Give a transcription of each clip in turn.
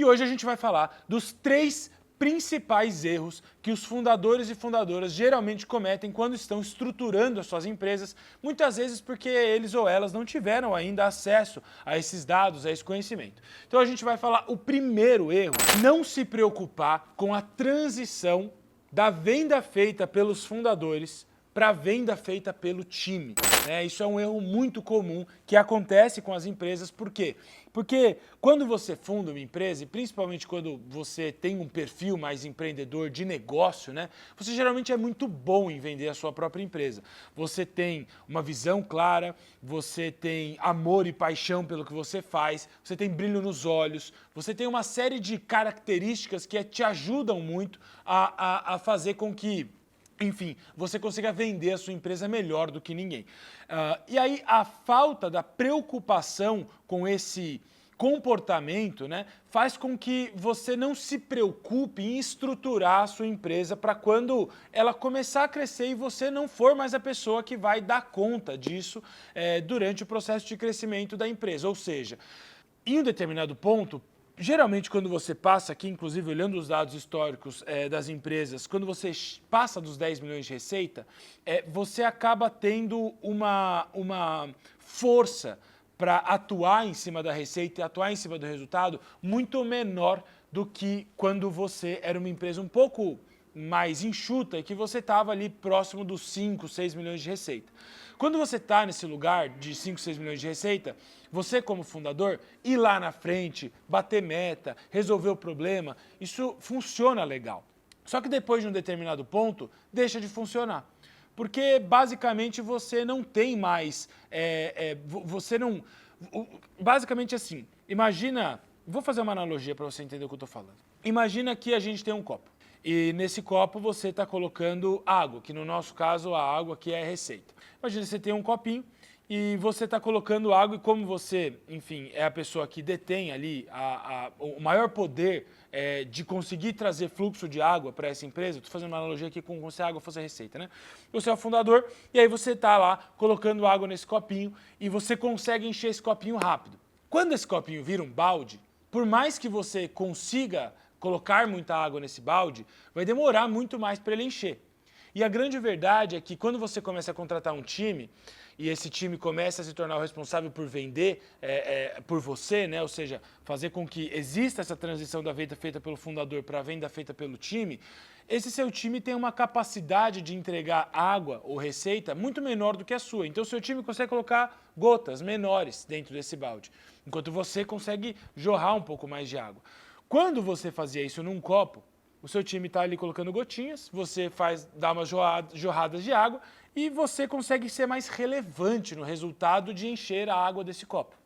E hoje a gente vai falar dos 3 principais erros que os fundadores e fundadoras geralmente cometem quando estão estruturando as suas empresas, muitas vezes porque eles ou elas não tiveram ainda acesso a esses dados, a esse conhecimento. Então a gente vai falar o primeiro erro: não se preocupar com a transição da venda feita pelos fundadores para a venda feita pelo time. Isso é um erro muito comum que acontece com as empresas. Por quê? Porque quando você funda uma empresa, e principalmente quando você tem um perfil mais empreendedor de negócio, você geralmente é muito bom em vender a sua própria empresa. Você tem uma visão clara, você tem amor e paixão pelo que você faz, você tem brilho nos olhos, você tem uma série de características que te ajudam muito a fazer com que, enfim, você consiga vender a sua empresa melhor do que ninguém. E aí a falta da preocupação com esse comportamento, faz com que você não se preocupe em estruturar a sua empresa para quando ela começar a crescer e você não for mais a pessoa que vai dar conta disso durante o processo de crescimento da empresa. Ou seja, em um determinado ponto, geralmente, quando você passa aqui, inclusive olhando os dados históricos das empresas, quando você passa dos 10 milhões de receita, você acaba tendo uma força para atuar em cima da receita e atuar em cima do resultado muito menor do que quando você era uma empresa um pouco mais enxuta e que você estava ali próximo dos 5, 6 milhões de receita. Quando você está nesse lugar de 5, 6 milhões de receita, você como fundador, ir lá na frente, bater meta, resolver o problema, isso funciona legal. Só que depois de um determinado ponto, deixa de funcionar. Porque basicamente você não tem mais, basicamente assim, imagina, vou fazer uma analogia para você entender o que eu estou falando. Imagina que a gente tem um copo. E nesse copo você está colocando água, que no nosso caso a água aqui é a receita. Imagina que você tem um copinho e você está colocando água e como você, enfim, é a pessoa que detém ali o maior poder de conseguir trazer fluxo de água para essa empresa, estou fazendo uma analogia aqui como se a água fosse a receita, Você é o fundador e aí você está lá colocando água nesse copinho e você consegue encher esse copinho rápido. Quando esse copinho vira um balde, por mais que você consiga colocar muita água nesse balde, vai demorar muito mais para ele encher. E a grande verdade é que quando você começa a contratar um time, e esse time começa a se tornar o responsável por vender por você, ou seja, fazer com que exista essa transição da venda feita pelo fundador para a venda feita pelo time, esse seu time tem uma capacidade de entregar água ou receita muito menor do que a sua. Então, o seu time consegue colocar gotas menores dentro desse balde, enquanto você consegue jorrar um pouco mais de água. Quando você fazia isso num copo, o seu time está ali colocando gotinhas, você dá umas jorradas de água e você consegue ser mais relevante no resultado de encher a água desse copo.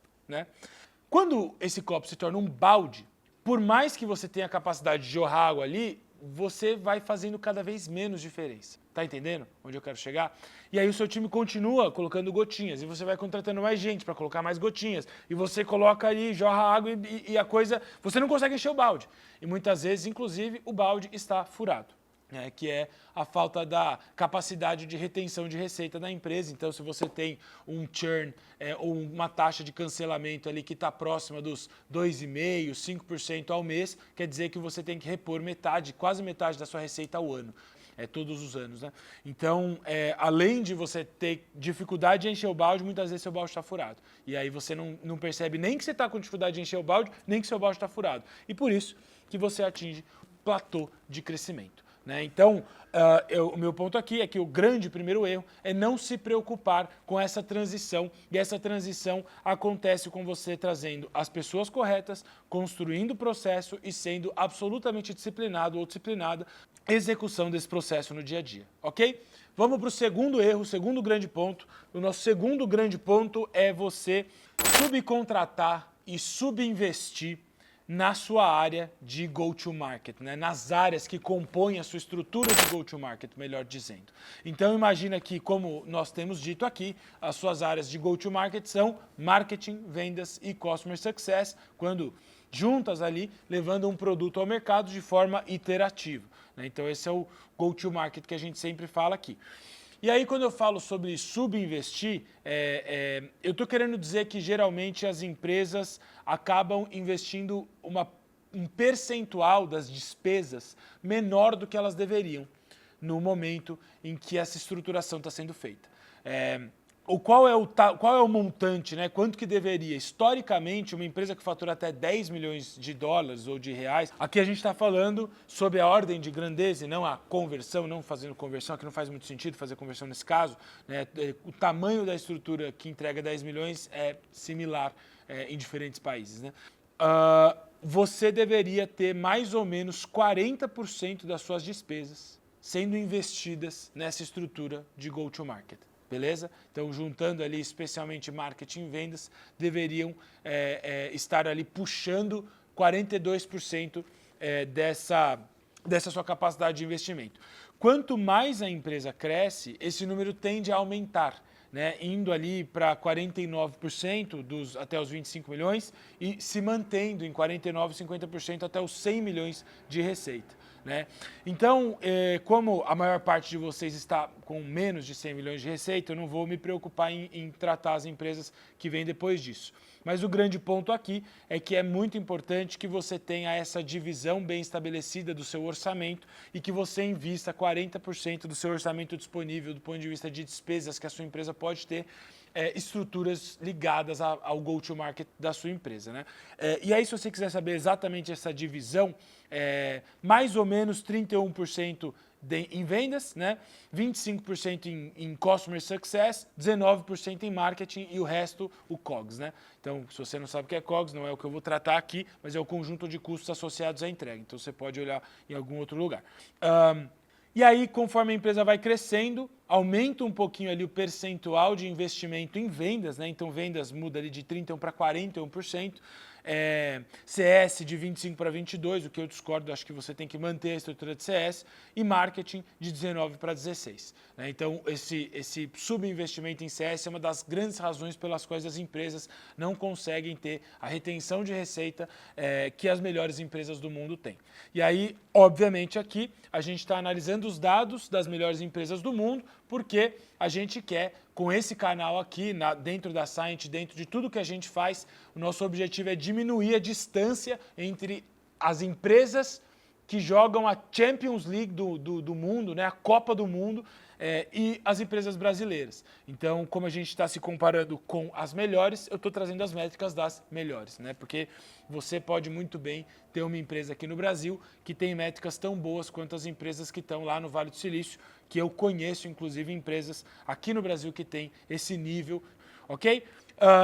Quando esse copo se torna um balde, por mais que você tenha a capacidade de jorrar água ali, você vai fazendo cada vez menos diferença. Tá entendendo onde eu quero chegar? E aí o seu time continua colocando gotinhas e você vai contratando mais gente para colocar mais gotinhas. E você coloca ali, jorra água e a coisa... Você não consegue encher o balde. E muitas vezes, inclusive, o balde está furado. Que é a falta da capacidade de retenção de receita da empresa. Então, se você tem um churn ou uma taxa de cancelamento ali que está próxima dos 2,5%, 5% ao mês, quer dizer que você tem que repor quase metade da sua receita ao ano. Todos os anos. Então, além de você ter dificuldade de encher o balde, muitas vezes seu balde está furado. E aí você não percebe nem que você está com dificuldade de encher o balde, nem que seu balde está furado. E por isso que você atinge platô de crescimento. Então, o meu ponto aqui é que o grande primeiro erro é não se preocupar com essa transição, e essa transição acontece com você trazendo as pessoas corretas, construindo o processo e sendo absolutamente disciplinado ou disciplinada execução desse processo no dia a dia, ok? Vamos para o segundo erro, o segundo grande ponto. O nosso segundo grande ponto é você subcontratar e subinvestir na sua área de go-to-market, nas áreas que compõem a sua estrutura de go-to-market, melhor dizendo. Então imagina que, como nós temos dito aqui, as suas áreas de go-to-market são marketing, vendas e customer success, quando juntas ali, levando um produto ao mercado de forma iterativa. Então esse é o go-to-market que a gente sempre fala aqui. E aí, quando eu falo sobre subinvestir, eu estou querendo dizer que geralmente as empresas acabam investindo uma um percentual das despesas menor do que elas deveriam no momento em que essa estruturação está sendo feita. Qual é o montante, né? Quanto que deveria? Historicamente, uma empresa que fatura até 10 milhões de dólares ou de reais, aqui a gente está falando sobre a ordem de grandeza e não a conversão, não fazendo conversão, aqui não faz muito sentido fazer conversão nesse caso, né? O tamanho da estrutura que entrega 10 milhões é similar em diferentes países, né? Você deveria ter mais ou menos 40% das suas despesas sendo investidas nessa estrutura de go-to-market. Beleza? Então, juntando ali especialmente marketing e vendas, deveriam estar ali puxando 42% dessa sua capacidade de investimento. Quanto mais a empresa cresce, esse número tende a aumentar, né? Indo ali para 49% até os 25 milhões e se mantendo em 49%, 50% até os 100 milhões de receita. Né? Então, como a maior parte de vocês está com menos de 100 milhões de receita, eu não vou me preocupar em tratar as empresas que vêm depois disso. Mas o grande ponto aqui é que é muito importante que você tenha essa divisão bem estabelecida do seu orçamento e que você invista 40% do seu orçamento disponível do ponto de vista de despesas que a sua empresa pode ter, estruturas ligadas ao go-to-market da sua empresa. Né? E aí, se você quiser saber exatamente essa divisão, mais ou menos 31% em vendas, né? 25% em Customer Success, 19% em marketing e o resto o COGS. Né? Então, se você não sabe o que é COGS, não é o que eu vou tratar aqui, mas é o conjunto de custos associados à entrega. Então, você pode olhar em algum outro lugar. E aí, conforme a empresa vai crescendo, aumenta um pouquinho ali o percentual de investimento em vendas, né? Então, vendas muda ali de 31% para 41%. CS de 25 para 22, o que eu discordo, acho que você tem que manter a estrutura de CS, e marketing de 19 para 16. Né? Então, esse subinvestimento em CS é uma das grandes razões pelas quais as empresas não conseguem ter a retenção de receita que as melhores empresas do mundo têm. E aí, obviamente, aqui a gente está analisando os dados das melhores empresas do mundo, porque a gente quer, com esse canal aqui, dentro da Scient, dentro de tudo que a gente faz, o nosso objetivo é diminuir a distância entre as empresas que jogam a Champions League do mundo, né, a Copa do Mundo, e as empresas brasileiras. Então, como a gente está se comparando com as melhores, eu estou trazendo as métricas das melhores, né? Porque você pode muito bem ter uma empresa aqui no Brasil que tem métricas tão boas quanto as empresas que estão lá no Vale do Silício, que eu conheço, inclusive, empresas aqui no Brasil que têm esse nível, ok?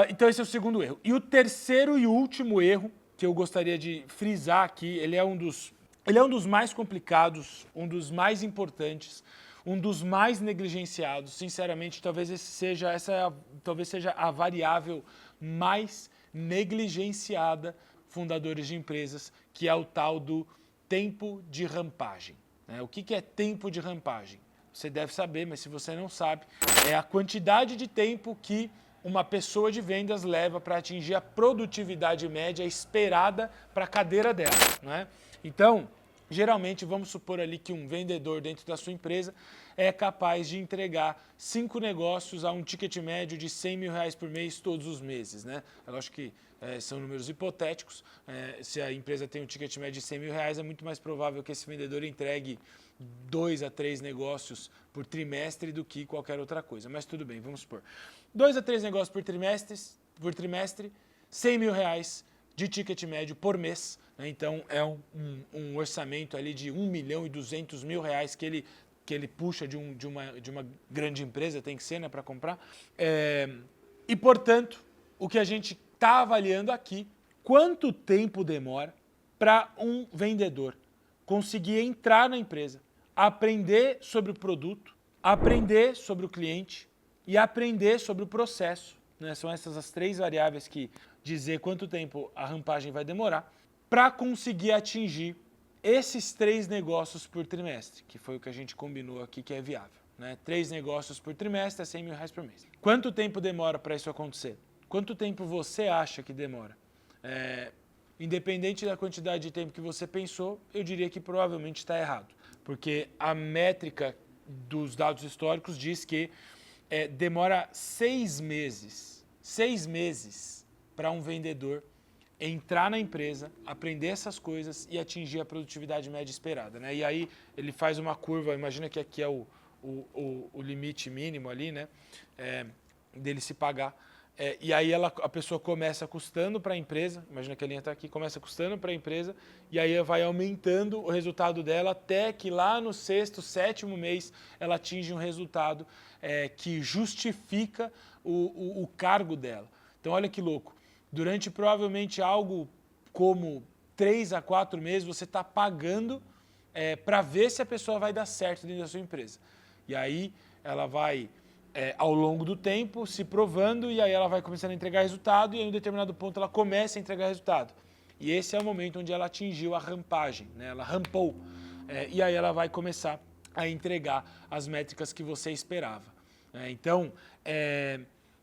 Então, esse é o segundo erro. E o terceiro e último erro que eu gostaria de frisar aqui, ele é um dos mais complicados, um dos mais importantes, um dos mais negligenciados. Sinceramente, talvez seja a variável mais negligenciada fundadores de empresas, que é o tal do tempo de rampagem. O que é tempo de rampagem? Você deve saber, mas se você não sabe, é a quantidade de tempo que uma pessoa de vendas leva para atingir a produtividade média esperada para a cadeira dela. Né? Então, geralmente, vamos supor ali que um vendedor dentro da sua empresa é capaz de entregar 5 negócios a um ticket médio de 100 mil reais por mês todos os meses. Né? Eu acho que são números hipotéticos. Se a empresa tem um ticket médio de 100 mil reais, é muito mais provável que esse vendedor entregue 2 a 3 negócios por trimestre do que qualquer outra coisa. Mas tudo bem, vamos supor. 2 a 3 negócios por trimestre, 100 mil reais de ticket médio por mês. Né? Então, é um orçamento ali de 1 milhão e 200 mil reais que ele puxa de uma grande empresa, tem que ser, né, para comprar. E, portanto, o que a gente está avaliando aqui, quanto tempo demora para um vendedor conseguir entrar na empresa, aprender sobre o produto, aprender sobre o cliente e aprender sobre o processo. Né? São essas as 3 variáveis que dizer quanto tempo a rampagem vai demorar para conseguir atingir esses 3 negócios por trimestre, que foi o que a gente combinou aqui que é viável. Né? 3 negócios por trimestre é 100 mil reais por mês. Quanto tempo demora para isso acontecer? Quanto tempo você acha que demora? Independente da quantidade de tempo que você pensou, eu diria que provavelmente está errado. Porque a métrica dos dados históricos diz que demora 6 meses para um vendedor entrar na empresa, aprender essas coisas e atingir a produtividade média esperada, né? E aí ele faz uma curva, imagina que aqui é o limite mínimo ali, né? Dele se pagar. E aí a pessoa começa custando para a empresa, imagina que a linha está aqui, começa custando para a empresa, e aí vai aumentando o resultado dela até que lá no sexto, sétimo mês ela atinge um resultado que justifica o cargo dela. Então olha que louco, durante provavelmente algo como 3 a 4 meses você está pagando para ver se a pessoa vai dar certo dentro da sua empresa. E aí ela vai... ao longo do tempo, se provando, e aí ela vai começando a entregar resultado, e em um determinado ponto ela começa a entregar resultado. E esse é o momento onde ela atingiu a rampagem, né? Ela rampou. E aí ela vai começar a entregar as métricas que você esperava. Então,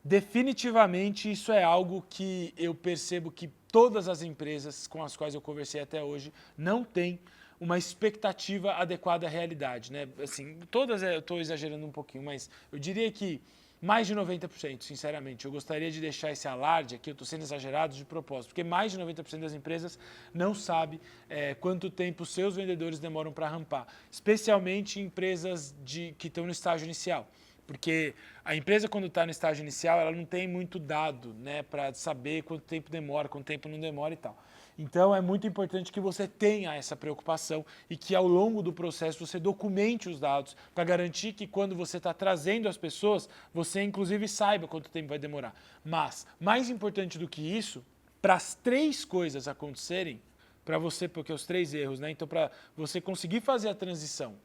definitivamente isso é algo que eu percebo que todas as empresas com as quais eu conversei até hoje não têm uma expectativa adequada à realidade, né? Assim, todas eu estou exagerando um pouquinho, mas eu diria que mais de 90%, sinceramente. Eu gostaria de deixar esse alarde aqui, eu estou sendo exagerado de propósito, porque mais de 90% das empresas não sabe quanto tempo os seus vendedores demoram para rampar, especialmente empresas que estão no estágio inicial. Porque a empresa, quando está no estágio inicial, ela não tem muito dado, né, para saber quanto tempo demora, quanto tempo não demora e tal. Então, é muito importante que você tenha essa preocupação e que, ao longo do processo, você documente os dados para garantir que, quando você está trazendo as pessoas, você, inclusive, saiba quanto tempo vai demorar. Mas, mais importante do que isso, para as 3 coisas acontecerem, para você, porque os 3 erros, né? Então, para você conseguir fazer a transição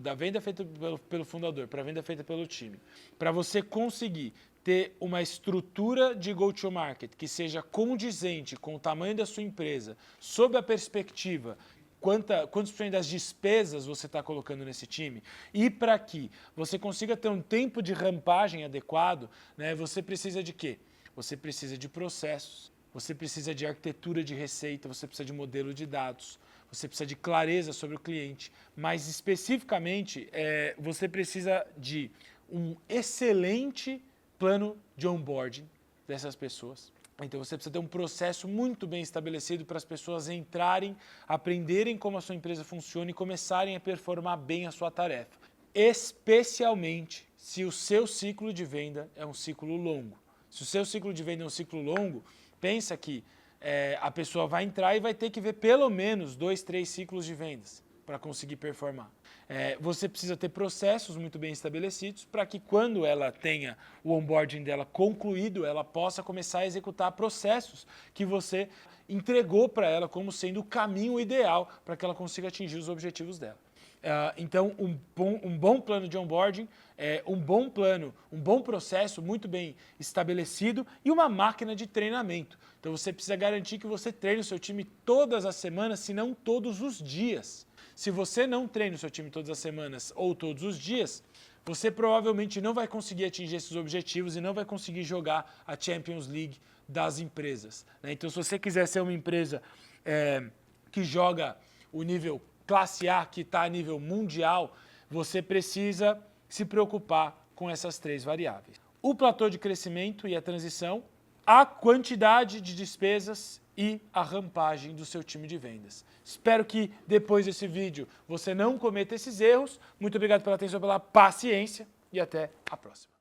da venda feita pelo fundador para a venda feita pelo time, para você conseguir ter uma estrutura de go-to-market que seja condizente com o tamanho da sua empresa, sob a perspectiva quantos por cento das despesas você está colocando nesse time, e para que você consiga ter um tempo de rampagem adequado, né, você precisa de quê? Você precisa de processos, você precisa de arquitetura de receita, você precisa de modelo de dados, você precisa de clareza sobre o cliente, mas especificamente você precisa de um excelente plano de onboarding dessas pessoas. Então você precisa ter um processo muito bem estabelecido para as pessoas entrarem, aprenderem como a sua empresa funciona e começarem a performar bem a sua tarefa. Especialmente se o seu ciclo de venda é um ciclo longo. Se o seu ciclo de venda é um ciclo longo, pensa que a pessoa vai entrar e vai ter que ver pelo menos 2, 3 ciclos de vendas para conseguir performar. Você precisa ter processos muito bem estabelecidos para que, quando ela tenha o onboarding dela concluído, ela possa começar a executar processos que você entregou para ela como sendo o caminho ideal para que ela consiga atingir os objetivos dela. Então, um bom plano de onboarding, um bom processo muito bem estabelecido e uma máquina de treinamento. Então, você precisa garantir que você treine o seu time todas as semanas, se não todos os dias. Se você não treina o seu time todas as semanas ou todos os dias, você provavelmente não vai conseguir atingir esses objetivos e não vai conseguir jogar a Champions League das empresas, né? Então, se você quiser ser uma empresa que joga o nível classe A, que está a nível mundial, você precisa se preocupar com essas 3 variáveis. O platô de crescimento e a transição, a quantidade de despesas e a rampagem do seu time de vendas. Espero que depois desse vídeo você não cometa esses erros. Muito obrigado pela atenção, pela paciência e até a próxima.